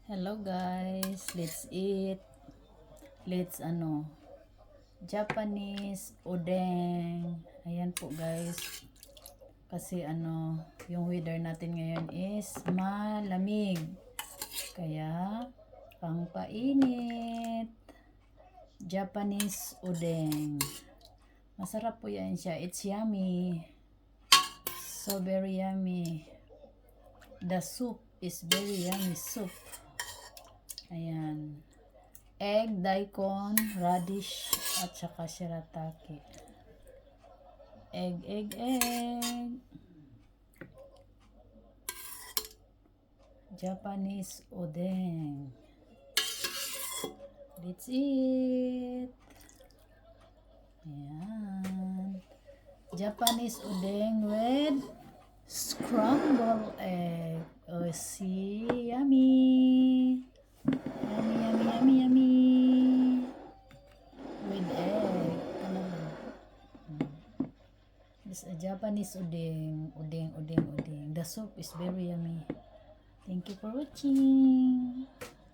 Hello guys, let's eat. Let's Japanese udeng. Ayan po guys. Kasi yung weather natin ngayon is malamig. Kaya pangpainit. Japanese udeng. Masarap po yan siya. It's yummy. So very yummy. The soup is very yummy soup. Ayan. Egg, daikon, radish, at saka shirataki. Egg. Japanese udeng. Let's eat. Ayan. Japanese udeng with scrambled egg. Oh, see? Yummy. Yummy. With egg. This is a Japanese udeng. Udeng. The soup is very yummy. Thank you for watching.